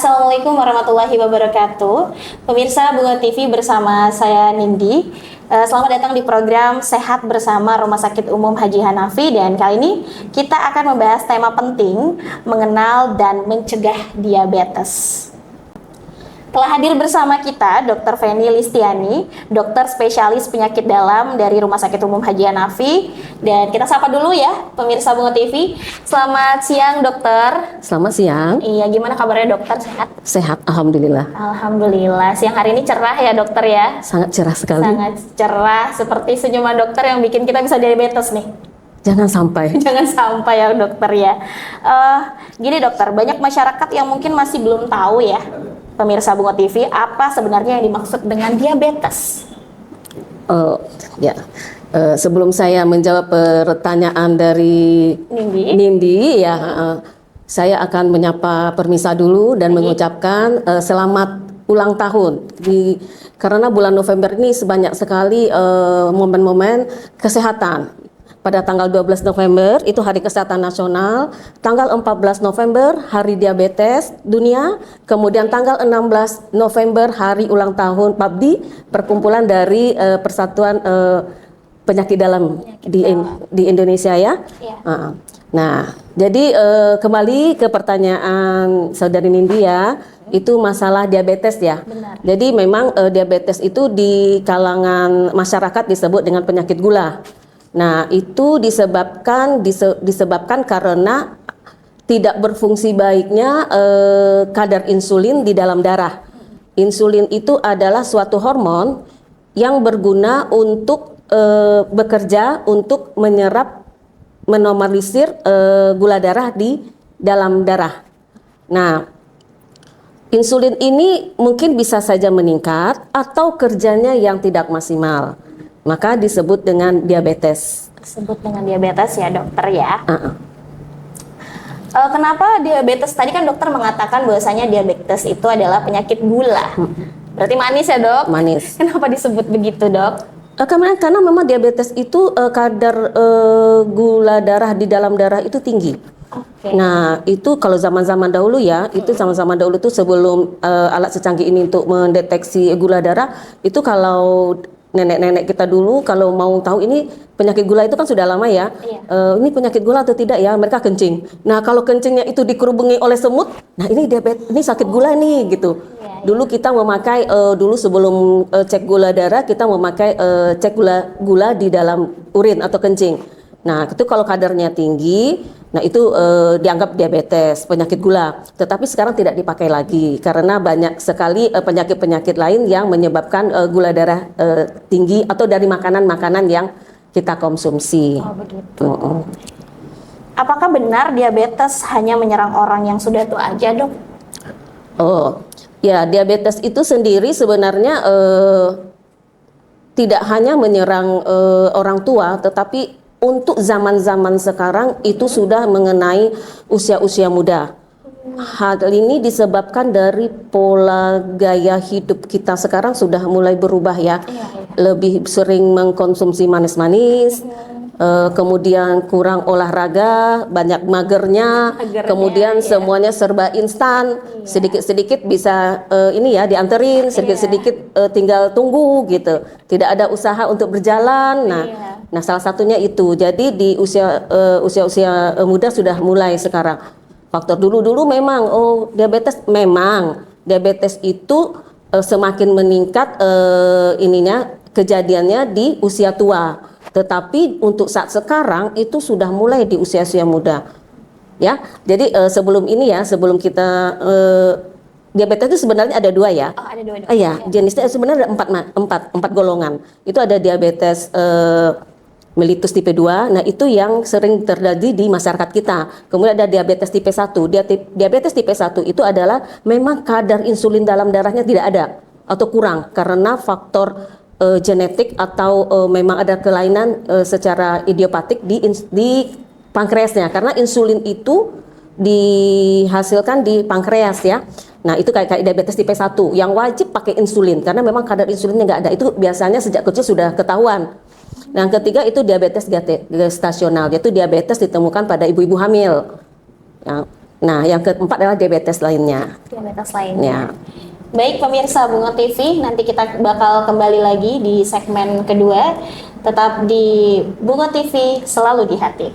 Assalamualaikum warahmatullahi wabarakatuh. Pemirsa Bunga TV bersama saya Nindi. Selamat datang di program Sehat Bersama Rumah Sakit Umum Haji Hanafi. Dan kali ini kita akan membahas tema penting, mengenal dan mencegah diabetes. Telah hadir bersama kita Dr. Feni Listiani, dokter spesialis penyakit dalam dari Rumah Sakit Umum Haji Hanafi. Dan kita sapa dulu ya pemirsa Bunga TV. Selamat siang dokter. Selamat siang. Iya, gimana kabarnya dokter? Sehat? Sehat, alhamdulillah. Alhamdulillah. Siang hari ini cerah ya dokter ya? Sangat cerah sekali. Sangat cerah, seperti senyuman dokter yang bikin kita bisa diabetes nih. Jangan sampai. Jangan sampai ya dokter ya. Gini dokter, banyak masyarakat yang mungkin masih belum tahu ya, pemirsa Bunga TV, apa sebenarnya yang dimaksud dengan diabetes? Sebelum saya menjawab pertanyaan dari Nindi ya, saya akan menyapa permisa dulu dan mengucapkan selamat ulang tahun. Karena bulan November ini sebanyak sekali momen-momen kesehatan. Pada tanggal 12 November itu Hari Kesehatan Nasional, tanggal 14 November Hari Diabetes Dunia, kemudian tanggal 16 November Hari Ulang Tahun PABDI, perkumpulan dari Persatuan Penyakit Dalam di Indonesia ya. Nah, jadi kembali ke pertanyaan Saudari Nindi ya, itu masalah diabetes ya. Benar. Jadi memang diabetes itu di kalangan masyarakat disebut dengan penyakit gula. Nah, itu disebabkan karena tidak berfungsi baiknya kadar insulin di dalam darah. Insulin itu adalah suatu hormon yang berguna untuk bekerja untuk menormalisir gula darah di dalam darah. Nah, insulin ini mungkin bisa saja meningkat atau kerjanya yang tidak maksimal. Maka disebut dengan diabetes. Disebut dengan diabetes ya dokter ya. Kenapa diabetes? Tadi kan dokter mengatakan bahwasanya diabetes itu adalah penyakit gula. Berarti manis ya dok? Manis. Kenapa disebut begitu dok? Karena memang diabetes itu kadar gula darah di dalam darah itu tinggi. Okay. Nah, itu kalau zaman-zaman dahulu ya, itu zaman-zaman dahulu itu sebelum alat secanggih ini untuk mendeteksi gula darah, itu kalau nenek-nenek kita dulu kalau mau tahu ini penyakit gula itu kan sudah lama ya. Iya. Ini penyakit gula atau tidak ya, mereka kencing. Nah, kalau kencingnya itu dikerubungi oleh semut, nah ini diabetes, ini sakit gula nih gitu. Iya. Dulu kita memakai dulu sebelum cek gula darah, kita memakai cek gula di dalam urin atau kencing. Nah, itu kalau kadarnya tinggi, nah itu dianggap diabetes, penyakit gula. Tetapi sekarang tidak dipakai lagi karena banyak sekali penyakit-penyakit lain yang menyebabkan gula darah tinggi atau dari makanan-makanan yang kita konsumsi. Oh begitu. Apakah benar diabetes hanya menyerang orang yang sudah tua aja dok? Oh, ya diabetes itu sendiri sebenarnya tidak hanya menyerang orang tua, tetapi untuk zaman-zaman sekarang itu sudah mengenai usia-usia muda. Hal ini disebabkan dari pola gaya hidup kita sekarang sudah mulai berubah ya. Lebih sering mengkonsumsi manis-manis, kemudian kurang olahraga, banyak magernya, kemudian semuanya serba instan, sedikit-sedikit bisa ini ya dianterin, sedikit-sedikit tinggal tunggu gitu. Tidak ada usaha untuk berjalan. Nah, salah satunya itu. Jadi di usia muda sudah mulai sekarang. Faktor dulu memang diabetes itu semakin meningkat kejadiannya di usia tua. Tetapi untuk saat sekarang itu sudah mulai di usia-usia muda. Ya. Jadi sebelum kita diabetes itu sebenarnya ada dua ya. Oh, ada dua. Iya, jenisnya sebenarnya ada empat golongan. Itu ada diabetes mellitus tipe 2. Nah, itu yang sering terjadi di masyarakat kita. Kemudian ada diabetes tipe 1. Diabetes tipe 1 itu adalah memang kadar insulin dalam darahnya tidak ada atau kurang karena faktor genetik atau memang ada kelainan secara idiopatik di pankreasnya. Karena insulin itu dihasilkan di pankreas ya. Nah, itu kayak diabetes tipe 1 yang wajib pakai insulin karena memang kadar insulinnya nggak ada. Itu biasanya sejak kecil sudah ketahuan. Yang ketiga itu diabetes gestasional, yaitu diabetes ditemukan pada ibu-ibu hamil. Ya. Nah, yang keempat adalah diabetes lainnya. Diabetes lainnya. Baik pemirsa Bunga TV, nanti kita bakal kembali lagi di segmen kedua. Tetap di Bunga TV, selalu di hati.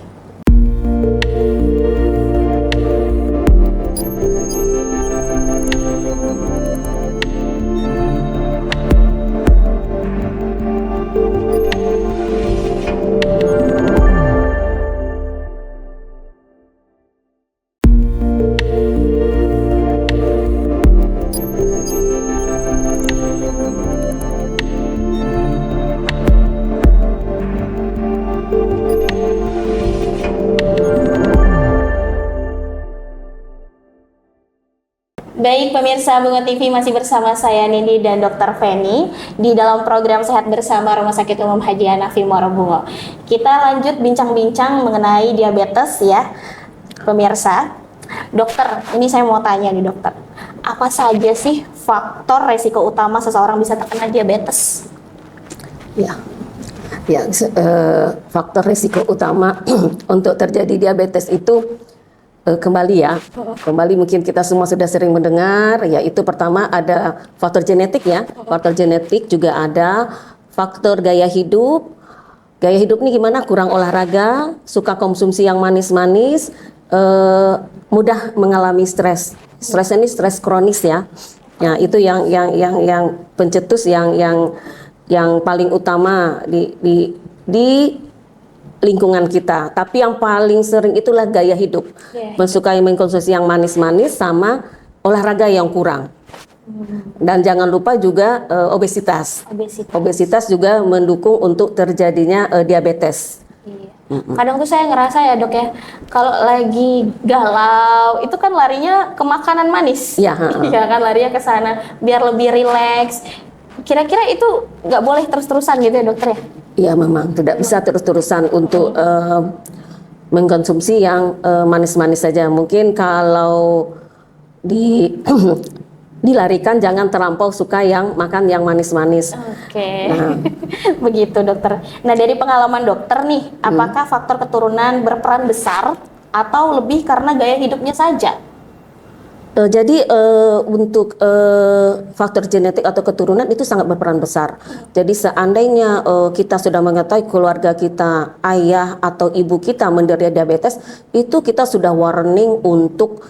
Baik pemirsa Bunga TV, masih bersama saya Nindi dan Dr. Feni di dalam program Sehat Bersama Rumah Sakit Umum Haji Hanafi Muara Bungo. Kita lanjut bincang-bincang mengenai diabetes ya pemirsa. Dokter, ini saya mau tanya nih dokter, apa saja sih faktor resiko utama seseorang bisa terkena diabetes? Faktor risiko utama untuk terjadi diabetes itu kembali mungkin kita semua sudah sering mendengar, yaitu pertama ada faktor genetik ya, faktor genetik, juga ada faktor gaya hidup. Gaya hidup ini gimana? Kurang olahraga, suka konsumsi yang manis-manis, mudah mengalami stres. Stres ini stres kronis ya. Nah, itu yang pencetus yang paling utama di lingkungan kita. Tapi yang paling sering itulah gaya hidup. Mensukai mengkonsumsi yang manis-manis sama olahraga yang kurang. Dan jangan lupa juga obesitas. Obesitas juga mendukung untuk terjadinya diabetes. Kadang tuh saya ngerasa ya dok ya, kalau lagi galau itu kan larinya ke makanan manis. Iya kan, larinya ke sana biar lebih rileks. Kira-kira itu nggak boleh terus-terusan gitu ya dokter ya? Iya, memang tidak bisa terus-terusan untuk mengkonsumsi yang manis-manis saja. Mungkin kalau dilarikan jangan terlampau suka yang makan yang manis-manis. Oke. Nah. Begitu dokter. Nah, dari pengalaman dokter nih, apakah faktor keturunan berperan besar atau lebih karena gaya hidupnya saja? Jadi untuk faktor genetik atau keturunan itu sangat berperan besar. Jadi seandainya kita sudah mengetahui keluarga kita, ayah atau ibu kita menderita diabetes, itu kita sudah warning untuk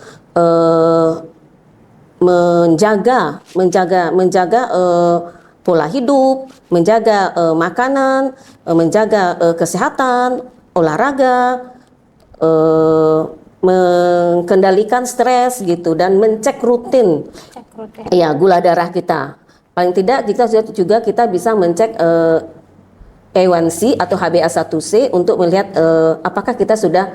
menjaga pola hidup, menjaga makanan, menjaga kesehatan, olahraga, mengendalikan stres gitu, dan mencek rutin. Ya, gula darah kita. Paling tidak kita bisa mencek A1C atau HbA1c untuk melihat apakah kita sudah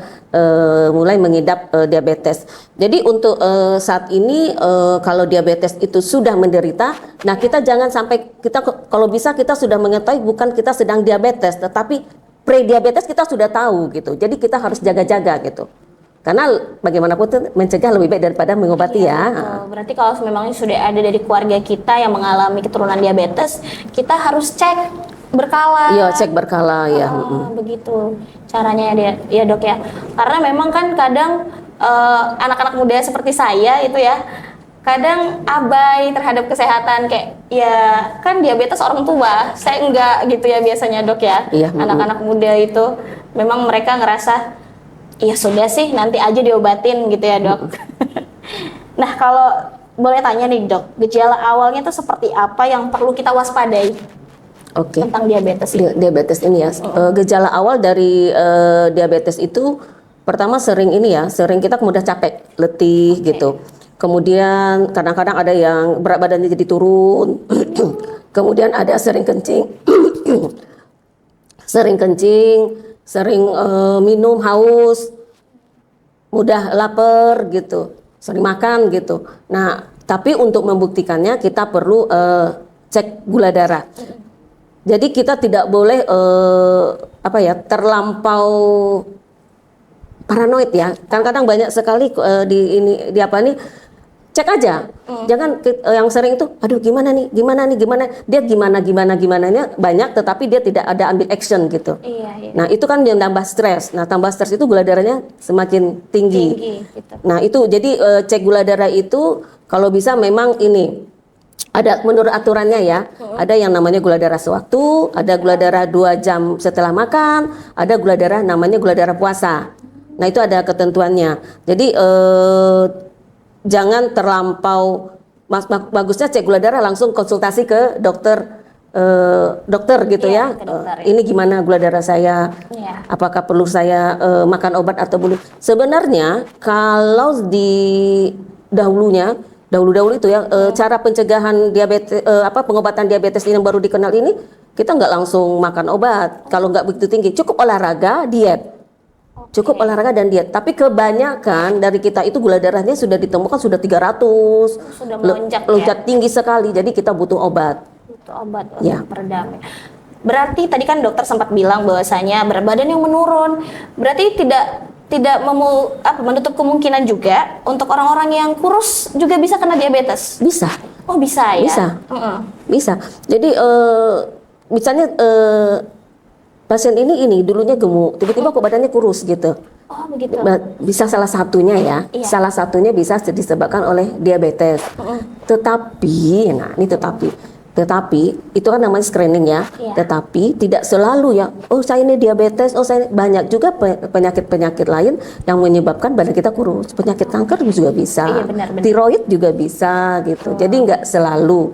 mulai mengidap diabetes. Jadi untuk saat ini kalau diabetes itu sudah menderita, nah kita jangan sampai kalau bisa kita sudah mengetahui bukan kita sedang diabetes, tetapi pre-diabetes kita sudah tahu gitu. Jadi kita harus jaga-jaga gitu. Karena bagaimanapun itu mencegah lebih baik daripada mengobati ya. Berarti kalau memang sudah ada dari keluarga kita yang mengalami keturunan diabetes, kita harus cek berkala. Iya, cek berkala ya. Begitu caranya ya dok ya. Karena memang kan kadang anak-anak muda seperti saya itu ya, kadang abai terhadap kesehatan, kayak ya kan diabetes orang tua, saya enggak gitu ya biasanya dok ya. Anak-anak muda itu memang mereka ngerasa ya sudah sih nanti aja diobatin gitu ya dok. Nah, kalau boleh tanya nih dok, gejala awalnya itu seperti apa yang perlu kita waspadai tentang diabetes ini? Diabetes ini ya, gejala awal dari diabetes itu pertama sering kita mudah capek, letih gitu. Kemudian kadang-kadang ada yang berat badannya jadi turun. Kemudian ada sering kencing, sering minum, haus, mudah lapar gitu, sering makan gitu. Nah, tapi untuk membuktikannya kita perlu cek gula darah. Jadi kita tidak boleh terlampau paranoid ya. Kadang-kadang banyak sekali cek aja. Jangan yang sering itu, aduh gimana nih, dia gimananya banyak, tetapi dia tidak ada ambil action gitu. Iya. Nah itu kan yang nambah stres. Nah tambah stres itu gula darahnya semakin tinggi. Gitu. Nah itu jadi cek gula darah itu kalau bisa memang ini ada menurut aturannya ya. Ada yang namanya gula darah sewaktu, ada gula darah 2 jam setelah makan, ada gula darah namanya gula darah puasa. Nah itu ada ketentuannya. Jadi jangan terlampau, bagusnya cek gula darah langsung konsultasi ke dokter gitu Iya, ya. ke dokter, ya. Ini gimana gula darah saya? Iya. Apakah perlu saya makan obat atau belum? Sebenarnya kalau di dahulu itu ya cara pencegahan diabetes, pengobatan diabetes ini yang baru dikenal ini, kita nggak langsung makan obat kalau nggak begitu tinggi, cukup olahraga, diet. Cukup olahraga dan diet. Tapi kebanyakan dari kita itu gula darahnya sudah ditemukan sudah 300. Sudah melonjak Lonjak tinggi sekali. Jadi kita butuh obat. Butuh obat Ya. untuk peredam. Berarti tadi kan dokter sempat bilang bahwasanya berat badan yang menurun. Berarti tidak menutup kemungkinan juga untuk orang-orang yang kurus juga bisa kena diabetes. Bisa. Oh, bisa ya. Bisa. Bisa. Jadi misalnya pasien ini dulunya gemuk, tiba-tiba kok badannya kurus gitu. Oh, begitu. Bisa salah satunya ya. Iya. Salah satunya bisa disebabkan oleh diabetes. Tetapi itu kan namanya screening ya. Iya. Tetapi tidak selalu ya. Oh saya ini diabetes. Oh saya banyak juga penyakit-penyakit lain yang menyebabkan badan kita kurus. Penyakit kanker juga bisa. Iya, benar. Tiroid juga bisa gitu. Jadi nggak selalu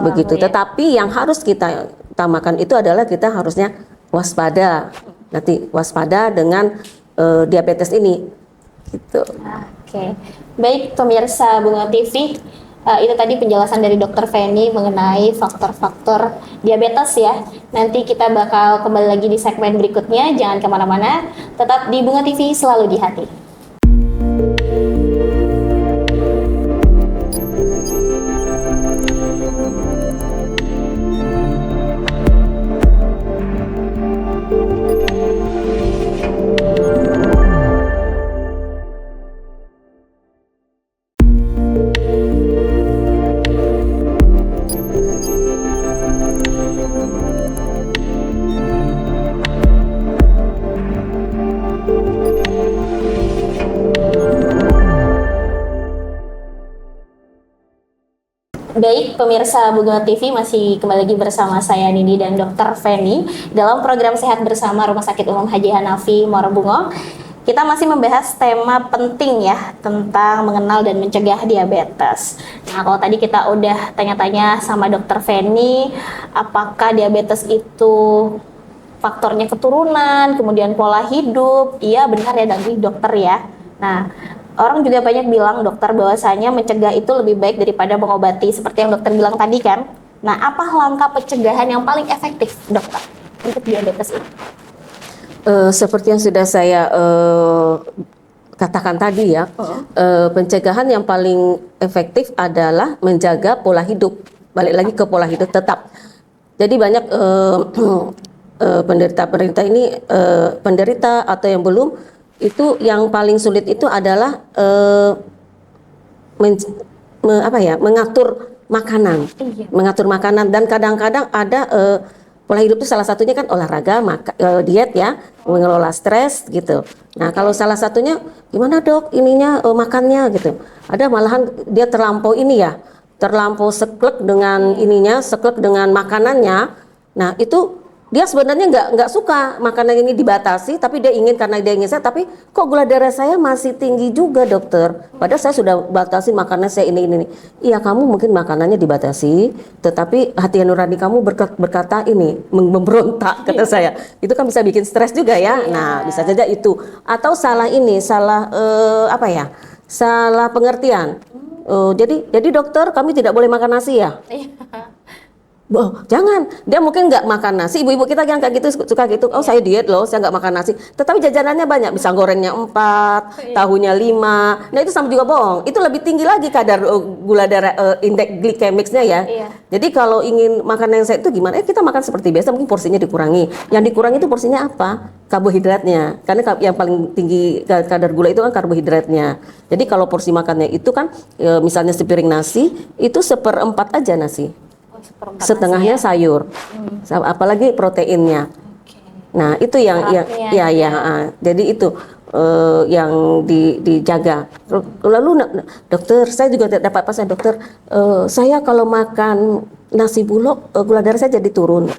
begitu. ya. Tetapi yang harus kita utamakan itu adalah kita harusnya waspada. Nanti waspada dengan diabetes ini. Gitu. Oke. Baik pemirsa Bunga TV, itu tadi penjelasan dari Dokter Feni mengenai faktor-faktor diabetes ya. Nanti kita bakal kembali lagi di segmen berikutnya. Jangan kemana-mana, tetap di Bunga TV, selalu di hati. Baik, pemirsa Bunga TV masih kembali lagi bersama saya Nindi dan Dr. Feni dalam program Sehat Bersama Rumah Sakit Umum Haji Hanafi Muara Bungo. Kita masih membahas tema penting ya tentang mengenal dan mencegah diabetes. Nah, kalau tadi kita udah tanya-tanya sama Dr. Feni, apakah diabetes itu faktornya keturunan, kemudian pola hidup? Iya, benar ya dari dokter ya. Nah, orang juga banyak bilang dokter bahwasanya mencegah itu lebih baik daripada mengobati, seperti yang dokter bilang tadi kan. Nah, apa langkah pencegahan yang paling efektif dokter untuk diabetes ini? Seperti yang sudah saya katakan tadi ya, pencegahan yang paling efektif adalah menjaga pola hidup. Balik lagi ke pola hidup tetap. Jadi banyak penderita atau yang belum, itu yang paling sulit itu adalah mengatur makanan. Iya. Mengatur makanan, dan kadang-kadang ada pola hidup itu salah satunya kan olahraga, diet ya, mengelola stres gitu. Nah, kalau salah satunya gimana dok ininya makannya gitu. Ada malahan dia terlampau ini ya, terlampau seklek dengan ininya, seklek dengan makanannya. Nah, itu dia sebenarnya nggak suka makanan ini dibatasi, tapi dia ingin karena dia ingin sehat. Tapi kok gula darah saya masih tinggi juga dokter. Padahal saya sudah batasi makanan saya ini. Iya, kamu mungkin makanannya dibatasi, tetapi hati nurani kamu berkata ini memberontak kata saya. Itu kan bisa bikin stres juga ya. Nah, bisa saja itu. Atau salah salah pengertian. Jadi dokter kami tidak boleh makan nasi ya. Jangan, dia mungkin nggak makan nasi. Ibu-ibu kita yang kayak gitu suka gitu. Oh, saya diet loh, saya nggak makan nasi. Tetapi jajanannya banyak, pisang gorengnya 4, tahunya 5. Nah itu sama juga bohong. Itu lebih tinggi lagi kadar gula darah, indeks glikemiknya ya. Iya. Jadi kalau ingin makan yang sehat itu gimana? Kita makan seperti biasa, mungkin porsinya dikurangi. Yang dikurangi itu porsinya apa? Karbohidratnya. Karena yang paling tinggi kadar gula itu kan karbohidratnya. Jadi kalau porsi makannya itu kan, misalnya sepiring nasi, itu 1/4 aja nasi. Setengahnya sayur, apalagi proteinnya. Nah itu yang jadi itu yang dijaga. Lalu dokter, saya juga dapat pasien dokter, saya kalau makan nasi bulog gula darah saya jadi turun.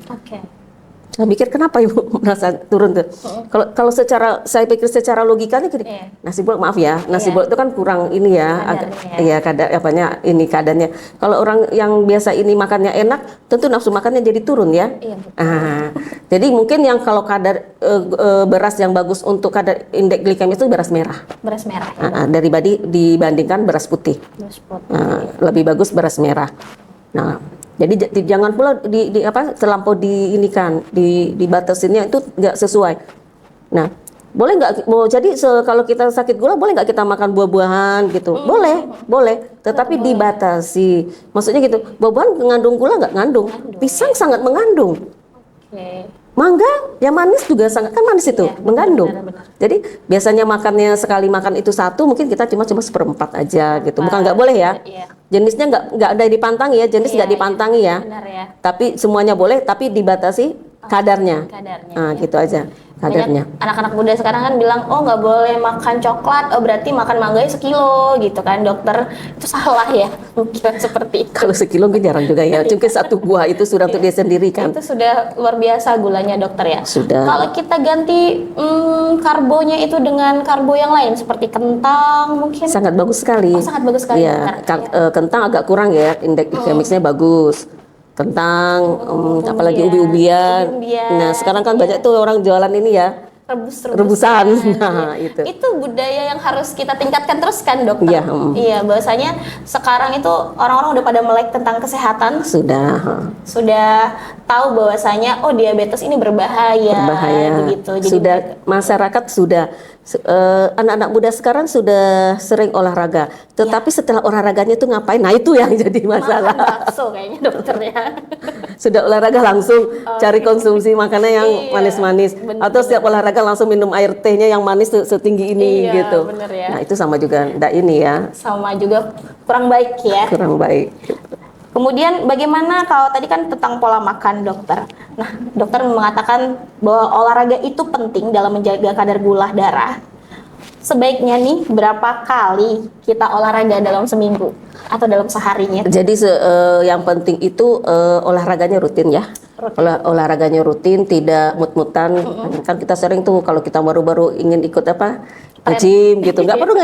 Saya pikir kenapa ibu merasa turun tuh? Kalau saya pikir secara logikanya gini, nasi bulog maaf ya, nasi bulog itu kan kurang ini ya, kadar kadarnya. Kalau orang yang biasa ini makannya enak, tentu nafsu makannya jadi turun ya. Jadi mungkin yang kalau kadar beras yang bagus untuk kadar indeks glikemik itu beras merah. Beras merah. Dibandingkan beras putih. Lebih bagus beras merah. Nah, jadi jangan pula terlampau dibatasinnya itu nggak sesuai. Nah, boleh nggak kalau kita sakit gula boleh nggak kita makan buah-buahan gitu? Boleh, tetapi dibatasi. Maksudnya gitu, buah-buahan mengandung gula nggak? Ngandung. Pisang sangat mengandung. Mangga yang manis juga sangat manis itu, mengandung. Benar. Jadi biasanya makannya sekali makan itu 1, mungkin kita cuma 1/4 aja gitu. Bukan nggak boleh ya. Jenisnya nggak ada dipantangi ya, jenis nggak dipantangi ya. Tapi semuanya boleh, tapi dibatasi kadarnya. Nah, gitu aja kadarnya. Anak-anak muda sekarang kan bilang, oh nggak boleh makan coklat, oh berarti makan mangganya 1 kilo gitu kan dokter. Itu salah ya, mungkin seperti itu. Kalau 1 kilo mungkin jarang juga ya, cuma 1 buah itu sudah untuk dia sendiri kan. Itu sudah luar biasa gulanya dokter ya. Sudah. Kalau kita ganti karbonya itu dengan karbo yang lain seperti kentang mungkin. Sangat bagus sekali. Sangat bagus sekali. Ya, kentang agak kurang ya, indeks glikemiknya bagus. Kentang, apalagi ubi-ubian. Nah, sekarang kan banyak tuh orang jualan ini ya, rebusan. Nah, itu budaya yang harus kita tingkatkan terus kan dokter. Iya, bahwasanya sekarang itu orang-orang udah pada melek tentang kesehatan. Sudah tahu bahwasanya diabetes ini berbahaya. Begitu. Jadi masyarakat sudah anak-anak muda sekarang sudah sering olahraga, tetapi setelah olahraganya itu ngapain? Nah itu yang jadi masalah. Makan bakso kayaknya dokternya. Sudah olahraga langsung cari konsumsi makanan yang manis-manis, atau setiap olahraga langsung minum air tehnya yang manis setinggi ini gitu. Ya. Nah itu sama juga, enggak ini ya. Sama juga kurang baik ya. Kurang baik. Kemudian bagaimana kalau tadi kan tentang pola makan dokter. Nah, dokter mengatakan bahwa olahraga itu penting dalam menjaga kadar gula darah. Sebaiknya nih berapa kali kita olahraga dalam seminggu atau dalam seharinya? Jadi yang penting itu olahraganya rutin ya. Olahraganya rutin, tidak mut-mutan. Kan kita sering tuh kalau kita baru-baru ingin ikut nge-gym gitu, nggak perlu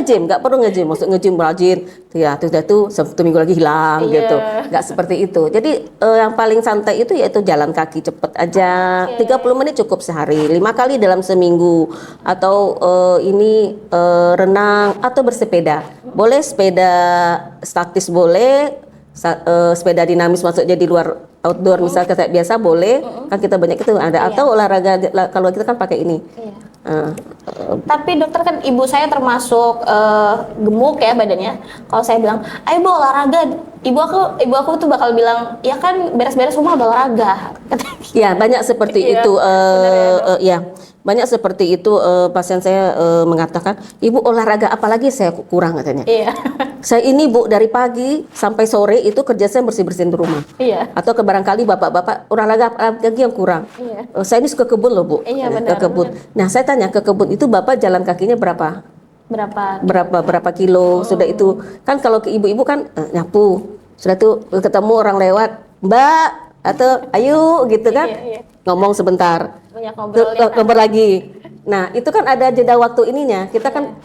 nge-gym, maksud nge-gym rajin, ya tuh 1 minggu lagi hilang gitu, nggak seperti itu. Jadi yang paling santai itu yaitu jalan kaki cepet aja, 30 menit cukup sehari, 5 kali dalam seminggu, atau renang atau bersepeda, boleh sepeda statis boleh, sepeda dinamis maksudnya di luar outdoor misalnya kayak biasa boleh, kan kita banyak itu ada, atau olahraga kalau kita kan pakai ini. Tapi dokter kan ibu saya termasuk gemuk ya badannya. Kalau saya bilang, ayo bu olahraga, ibu aku tuh bakal bilang, ya kan beres-beres rumah udah olahraga. Ya banyak seperti itu. Banyak seperti itu. Pasien saya mengatakan, ibu olahraga apalagi saya kurang katanya. Saya ini bu dari pagi sampai sore itu kerja saya bersih-bersihin di rumah. Atau barangkali bapak-bapak olahraga lagi yang kurang. Saya ini suka kebun loh bu. Ke kebun. Nah saya tanya ke kebun itu bapak jalan kakinya berapa kilo? Sudah itu kan kalau ke ibu-ibu kan nyapu. Sudah tuh ketemu orang lewat, mbak atau ayo gitu kan, ngomong sebentar, ngobrol lagi. Nah itu kan ada jeda waktu ininya. Kita kan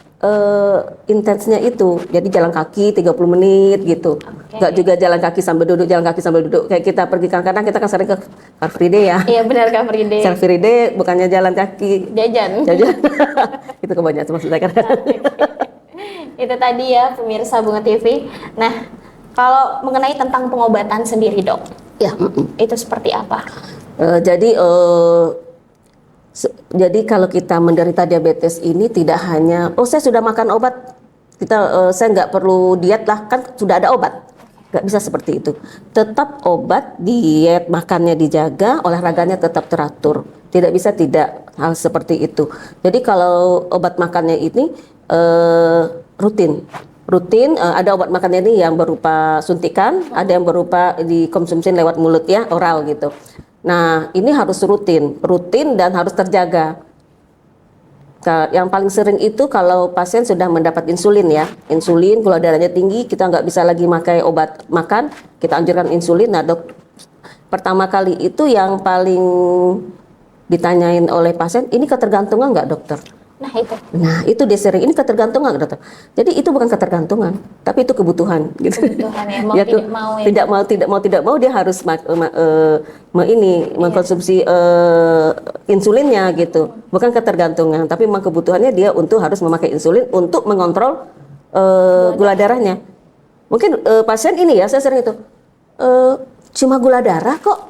intensnya itu, jadi jalan kaki 30 menit gitu. Nggak juga jalan kaki sambil duduk. Kayak kita pergi kadang kita kan sering ke Car Free Day ya. Iya benar, Car Free Day. Car Free Day bukannya jalan kaki. Jajan. Itu kebanyakan maksud saya kan. Itu tadi ya pemirsa Bunga TV. Nah, kalau mengenai tentang pengobatan sendiri dok, Ya, Itu seperti apa? jadi jadi kalau kita menderita diabetes ini tidak hanya saya sudah makan obat, saya nggak perlu diet lah, kan sudah ada obat. Nggak bisa seperti itu. Tetap obat, diet, makannya dijaga, olahraganya tetap teratur. Tidak bisa tidak hal seperti itu. Jadi kalau obat makannya ini rutin. Ada obat makannya ini yang berupa suntikan, ada yang berupa dikonsumsi lewat mulut ya, oral gitu. Nah, ini harus rutin dan harus terjaga. Yang paling sering itu kalau pasien sudah mendapat insulin ya, insulin, gula darahnya tinggi, kita nggak bisa lagi pakai obat makan, kita anjurkan insulin. Nah, dok, pertama kali itu yang paling ditanyain oleh pasien, ini ketergantungan nggak dokter? Nah itu dia sering, ini ketergantungan dokter. Jadi itu bukan ketergantungan, tapi itu kebutuhan. Gitu. Kebutuhan ya, mau tidak mau ya. Tidak mau dia harus mengkonsumsi insulinnya gitu. Bukan ketergantungan, tapi memang kebutuhannya dia untuk harus memakai insulin untuk mengontrol gula darahnya. Mungkin pasien ini ya, saya sering itu cuma gula darah kok.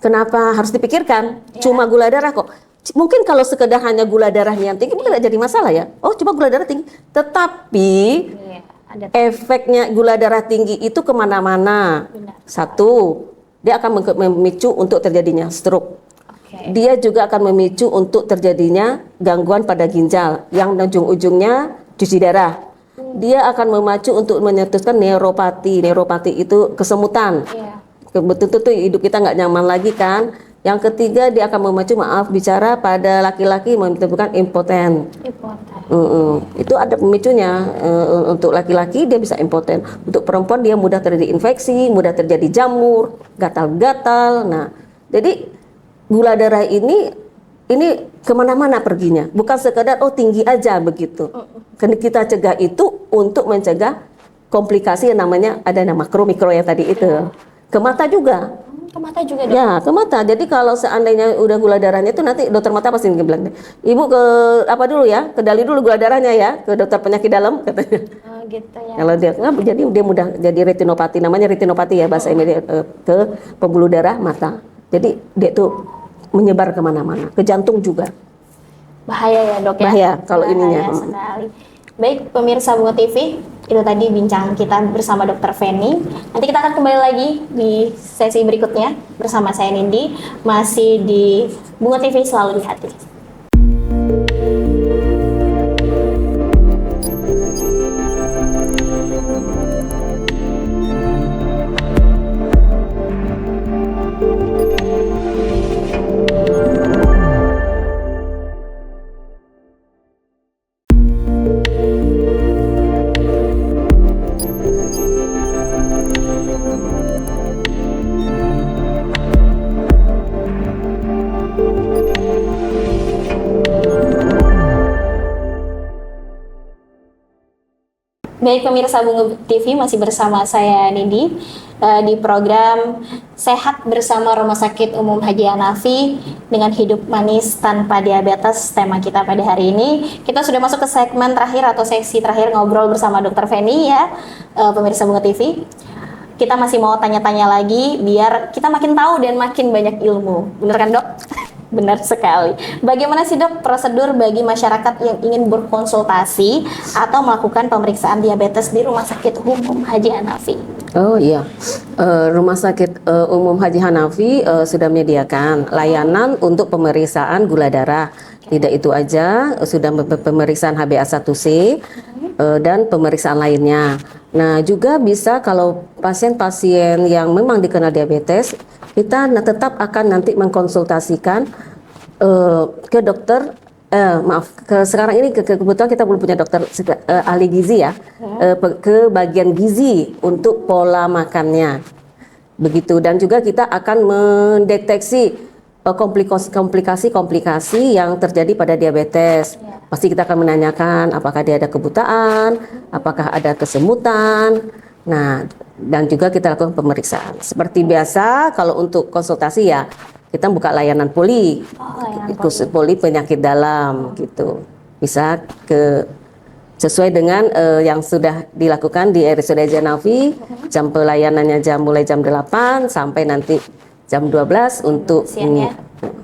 Kenapa harus dipikirkan? Ya. Cuma gula darah kok. Mungkin kalau sekedar hanya gula darahnya yang tinggi mungkin tidak jadi masalah ya. Oh, cuma gula darah tinggi. Tetapi efeknya gula darah tinggi itu kemana-mana. Satu, dia akan memicu untuk terjadinya stroke. Dia juga akan memicu untuk terjadinya gangguan pada ginjal yang ujung-ujungnya cuci darah. Dia akan memacu untuk menyetuskan neuropati. Neuropati itu kesemutan. Betul-betul hidup kita nggak nyaman lagi kan. Yang ketiga, dia akan memacu, bicara pada laki-laki menimbulkan impoten. Itu ada pemicunya. Untuk laki-laki dia bisa impoten. Untuk perempuan dia mudah terjadi infeksi, mudah terjadi jamur, gatal-gatal. Nah, jadi gula darah ini kemana-mana perginya. Bukan sekedar tinggi aja begitu. Karena kita cegah itu untuk mencegah komplikasi yang namanya ada makro mikro yang tadi itu. Ke mata juga. Ke mata juga dok? Ya, ke mata. Jadi kalau seandainya udah gula darahnya itu nanti dokter mata pasti bilang, ibu ke apa dulu ya, kedali dulu gula darahnya ya, ke dokter penyakit dalam katanya. Gitu ya. Kalau jadi dia mudah jadi retinopati, namanya retinopati ya bahasa Indonesia, ke pembuluh darah mata. Jadi dia tuh menyebar kemana-mana, ke jantung juga. Bahaya ya dok ya? Bahaya kalau ininya. Sekali. Baik pemirsa Bunga TV, itu tadi bincang kita bersama Dr. Feni. Nanti kita akan kembali lagi di sesi berikutnya bersama saya Nindi, masih di Bunga TV selalu di hati. Baik pemirsa Bunga TV, masih bersama saya Nindi di program Sehat Bersama Rumah Sakit Umum Haji Hanafi dengan hidup manis tanpa diabetes. Tema kita pada hari ini, kita sudah masuk ke segmen terakhir atau sesi terakhir ngobrol bersama Dr. Feni ya, pemirsa Bunga TV. Kita masih mau tanya-tanya lagi biar kita makin tahu dan makin banyak ilmu. Bener kan dok? Benar sekali. Bagaimana sih dok prosedur bagi masyarakat yang ingin berkonsultasi atau melakukan pemeriksaan diabetes di Rumah Sakit Umum Haji Hanafi? Oh iya, Rumah Sakit Umum Haji Hanafi sudah menyediakan layanan untuk pemeriksaan gula darah. Tidak itu aja, sudah pemeriksaan HbA1c dan pemeriksaan lainnya. Nah juga bisa kalau pasien-pasien yang memang dikenal diabetes, kita tetap akan nanti mengkonsultasikan ke dokter. Sekarang ini kebetulan kita belum punya dokter ahli gizi ya, ke bagian gizi untuk pola makannya, begitu. Dan juga kita akan mendeteksi komplikasi yang terjadi pada diabetes. Pasti kita akan menanyakan apakah dia ada kebutaan, apakah ada kesemutan. Nah, dan juga kita lakukan pemeriksaan. Seperti biasa, kalau untuk konsultasi ya kita buka layanan poli, poli penyakit dalam gitu. Bisa ke sesuai dengan yang sudah dilakukan di RSUD Hanafi. Jam pelayanannya mulai jam 8 sampai nanti jam 12 untuk Siang ya.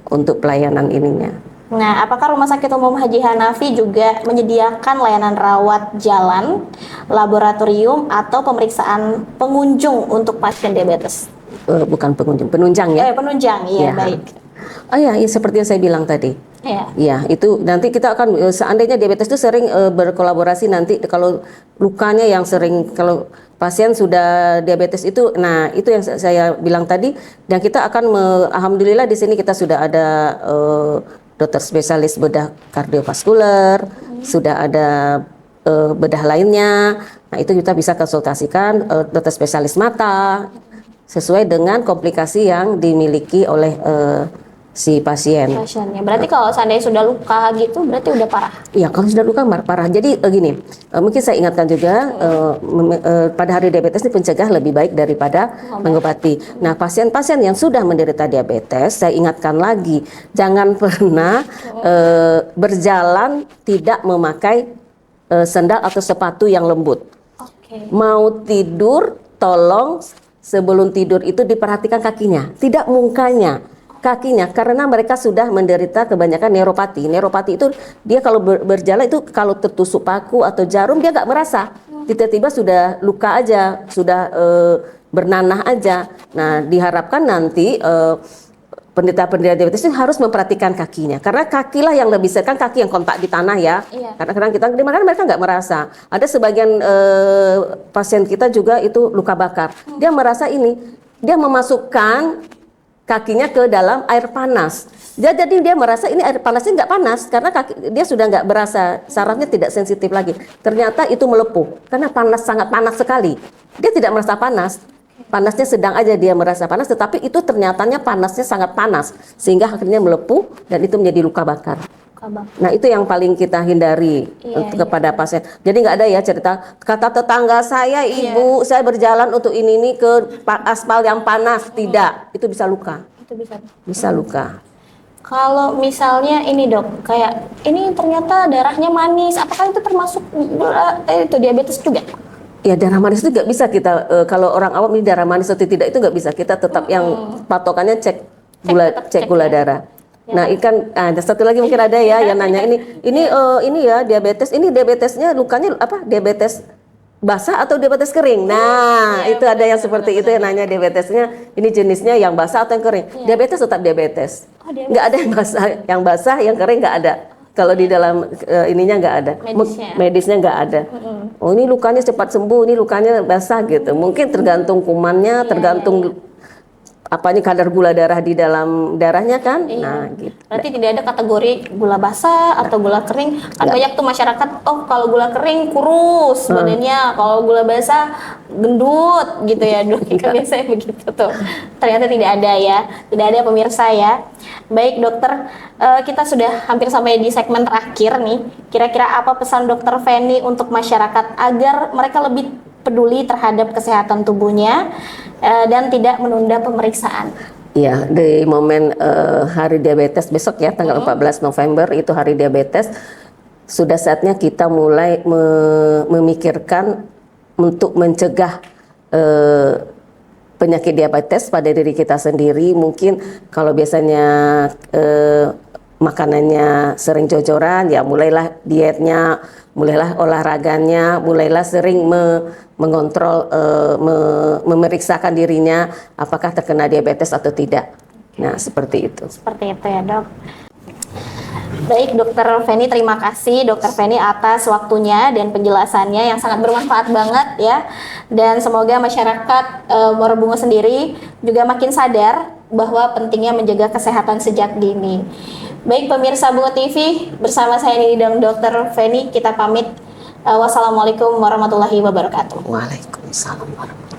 untuk pelayanan ininya. Nah, apakah Rumah Sakit Umum Haji Hanafi juga menyediakan layanan rawat jalan, laboratorium, atau pemeriksaan pengunjung untuk pasien diabetes? Bukan pengunjung, penunjang ya. Penunjang, iya, Ya. baik. Oh ya, seperti yang saya bilang tadi. Iya. Ya, itu nanti kita akan seandainya diabetes itu sering berkolaborasi nanti kalau lukanya yang sering, kalau pasien sudah diabetes itu, nah itu yang saya bilang tadi, dan kita akan alhamdulillah di sini kita sudah ada dokter spesialis bedah kardiovaskuler, sudah ada bedah lainnya. Nah, itu kita bisa konsultasikan dokter spesialis mata sesuai dengan komplikasi yang dimiliki oleh si pasien. Pasiennya. Berarti kalau seandainya sudah luka gitu, berarti udah parah. Ya, kalau sudah luka parah. Jadi gini, mungkin saya ingatkan juga pada hari diabetes ini pencegah lebih baik daripada mengobati. Nah, pasien-pasien yang sudah menderita diabetes, saya ingatkan lagi, jangan pernah berjalan tidak memakai sendal atau sepatu yang lembut. Oke. Mau tidur, tolong sebelum tidur itu diperhatikan kakinya, tidak mukanya. Kakinya, karena mereka sudah menderita kebanyakan neuropati. Neuropati itu dia kalau berjalan itu kalau tertusuk paku atau jarum dia nggak merasa. Tiba-tiba sudah luka aja, sudah bernanah aja. Nah, diharapkan nanti penderita-penderita diabetes itu harus memperhatikan kakinya. Karena kakilah yang lebih sering, kan kaki yang kontak di tanah ya. Iya. Kadang-kadang kita dimana mereka nggak merasa. Ada sebagian pasien kita juga itu luka bakar. Dia merasa ini, dia memasukkan kakinya ke dalam air panas. Jadi dia merasa ini air panasnya nggak panas karena kaki dia sudah nggak berasa, sarafnya tidak sensitif lagi. Ternyata itu melepuh karena panas, sangat panas sekali. Dia tidak merasa panas, panasnya sedang aja dia merasa panas, tetapi itu ternyatanya panasnya sangat panas sehingga akhirnya melepuh dan itu menjadi luka bakar. Nah, itu yang paling kita hindari kepada pasien. Jadi nggak ada ya cerita kata tetangga saya, ibu saya berjalan untuk ini ke aspal yang panas, tidak, itu bisa luka. Itu Bisa luka. Kalau misalnya ini dok, kayak ini ternyata darahnya manis, apakah itu termasuk itu diabetes juga? Ya, darah manis itu nggak bisa kita kalau orang awam ini darah manis atau tidak itu nggak bisa, kita tetap yang patokannya cek gula darah. Nah, ada satu lagi mungkin ada ya yang nanya ini ya diabetes, ini diabetesnya lukanya apa? Diabetes basah atau diabetes kering? Nah, itu ada yang seperti itu yang nanya diabetesnya ini jenisnya yang basah atau yang kering. Diabetes tetap diabetes. Nggak ada yang basah, yang kering nggak ada. Kalau di dalam ininya nggak ada, medisnya nggak ada. Oh, ini lukanya cepat sembuh, ini lukanya basah gitu. Mungkin tergantung kumannya, tergantung apanya kadar gula darah di dalam darahnya kan. Nah, gitu. Berarti tidak ada kategori gula basah atau gula kering. Kan banyak tuh masyarakat, oh kalau gula kering kurus badannya, kalau gula basah gendut gitu ya dok. Kan biasanya begitu tuh. Ternyata tidak ada ya, tidak ada pemirsa ya. Baik dokter, kita sudah hampir sampai di segmen terakhir nih. Kira-kira apa pesan dokter Feni untuk masyarakat agar mereka lebih peduli terhadap kesehatan tubuhnya dan tidak menunda pemeriksaan? Iya, di momen hari diabetes besok ya, tanggal 14 November itu hari diabetes, sudah saatnya kita mulai memikirkan untuk mencegah penyakit diabetes pada diri kita sendiri. Mungkin kalau biasanya makanannya sering jojoran, ya mulailah dietnya, mulailah olahraganya, mulailah sering mengontrol, memeriksakan dirinya apakah terkena diabetes atau tidak. Nah, seperti itu. Seperti itu ya dok. Baik dokter Feni, terima kasih dokter Feni atas waktunya dan penjelasannya yang sangat bermanfaat banget ya. Dan semoga masyarakat Muara sendiri juga makin sadar bahwa pentingnya menjaga kesehatan sejak dini. Baik pemirsa Bunga TV, bersama saya Nini dan dokter Feni, kita pamit. Wassalamualaikum warahmatullahi wabarakatuh. Waalaikumsalam warahmatullahi wabarakatuh.